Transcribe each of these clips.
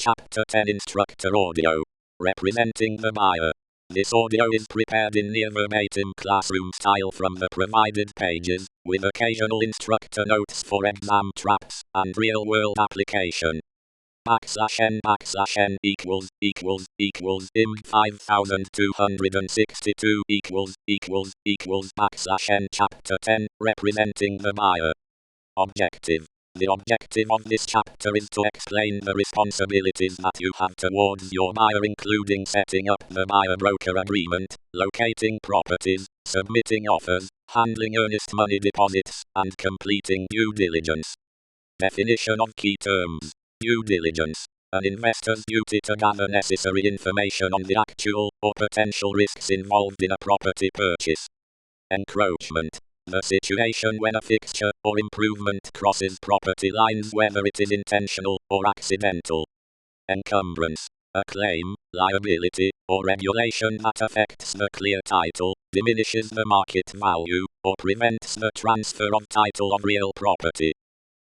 Chapter 10 Instructor Audio. Representing the buyer. This audio is prepared in near verbatim classroom style from the provided pages, with occasional instructor notes for exam traps and real-world application. \n equals IM 5262 equals \n Chapter 10 Representing the buyer. Objective. The objective of this chapter is to explain the responsibilities that you have towards your buyer, including setting up the buyer-broker agreement, locating properties, submitting offers, handling earnest money deposits, and completing due diligence. Definition of key terms. Due diligence. An investor's duty to gather necessary information on the actual or potential risks involved in a property purchase. Encroachment. The situation when a fixture or improvement crosses property lines, whether it is intentional or accidental. Encumbrance. A claim, liability, or regulation that affects the clear title, diminishes the market value, or prevents the transfer of title of real property.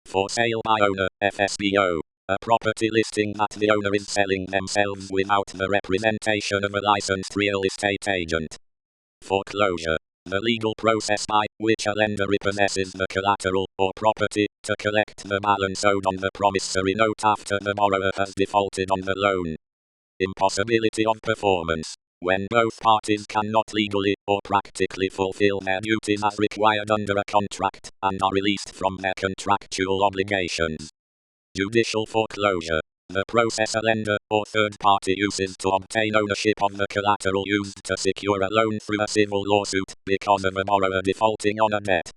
For sale by owner, FSBO. A property listing that the owner is selling themselves without the representation of a licensed real estate agent. Foreclosure. The legal process by which a lender repossesses the collateral or property to collect the balance owed on the promissory note after the borrower has defaulted on the loan. Impossibility of performance. When both parties cannot legally or practically fulfill their duties as required under a contract and are released from their contractual obligations. Judicial foreclosure. The process a lender or third party uses to obtain ownership of the collateral used to secure a loan through a civil lawsuit because of a borrower defaulting on a debt.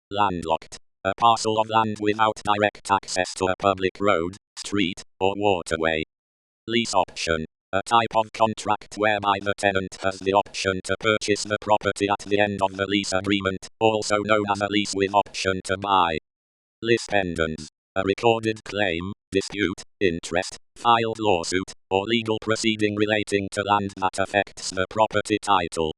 Landlocked. A parcel of land without direct access to a public road, street, or waterway. Lease option. A type of contract whereby the tenant has the option to purchase the property at the end of the lease agreement, also known as a lease with option to buy. Lis pendens. A recorded claim, dispute, interest, filed lawsuit, or legal proceeding relating to land that affects the property title.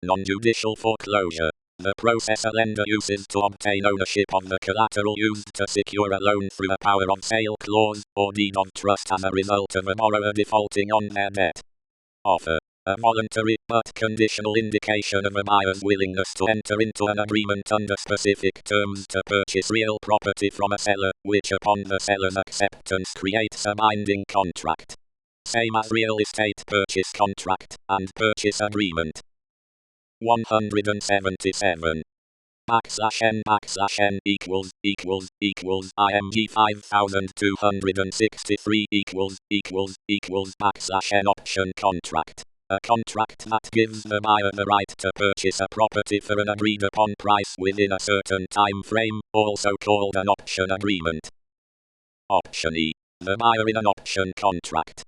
Non-judicial foreclosure. The process a lender uses to obtain ownership of the collateral used to secure a loan through a power of sale clause or deed of trust as a result of a borrower defaulting on their debt. Offer. A voluntary but conditional indication of a buyer's willingness to enter into an agreement under specific terms to purchase real property from a seller, which upon the seller's acceptance creates a binding contract. Same as real estate purchase contract and purchase agreement. 177. \n equals IMG 5263 == option contract. A contract that gives the buyer the right to purchase a property for an agreed upon price within a certain time frame, also called an option agreement. Optionee. The buyer in an option contract.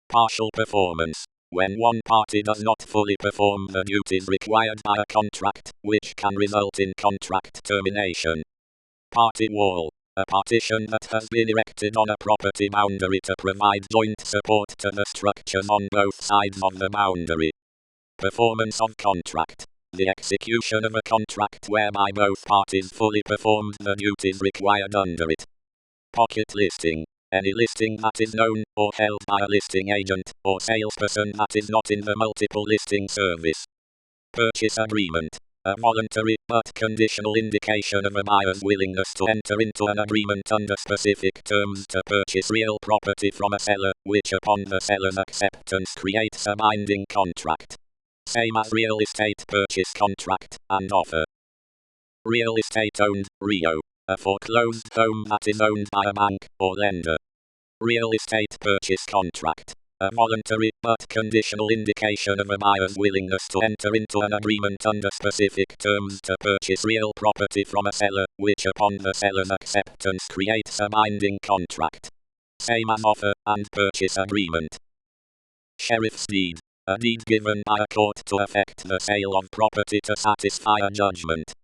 Partial performance. When one party does not fully perform the duties required by a contract, which can result in contract termination. Party wall. A partition that has been erected on a property boundary to provide joint support to the structures on both sides of the boundary. Performance of contract. The execution of a contract whereby both parties fully performed the duties required under it. Pocket listing. Any listing that is known or held by a listing agent or salesperson that is not in the multiple listing service. Purchase agreement. A voluntary but conditional indication of a buyer's willingness to enter into an agreement under specific terms to purchase real property from a seller, which upon the seller's acceptance creates a binding contract. Same as real estate purchase contract and offer. Real estate owned, REO. A foreclosed home that is owned by a bank or lender. Real estate purchase contract. A voluntary but conditional indication of a buyer's willingness to enter into an agreement under specific terms to purchase real property from a seller, which upon the seller's acceptance creates a binding contract. Same as offer and purchase agreement. Sheriff's deed. A deed given by a court to effect the sale of property to satisfy a judgment.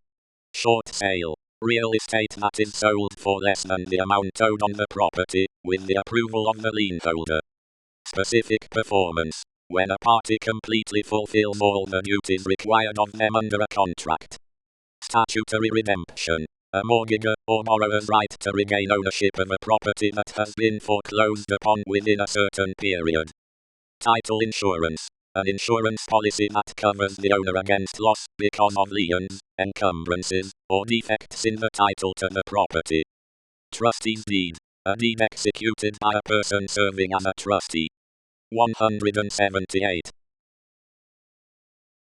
Short sale. Real estate that is sold for less than the amount owed on the property, with the approval of the lien holder. Specific performance. When a party completely fulfills all the duties required of them under a contract. Statutory redemption. A mortgagor or borrower's right to regain ownership of a property that has been foreclosed upon within a certain period. Title insurance. An insurance policy that covers the owner against loss because of liens, encumbrances, or defects in the title to the property. Trustee's deed. A deed executed by a person serving as a trustee. 178.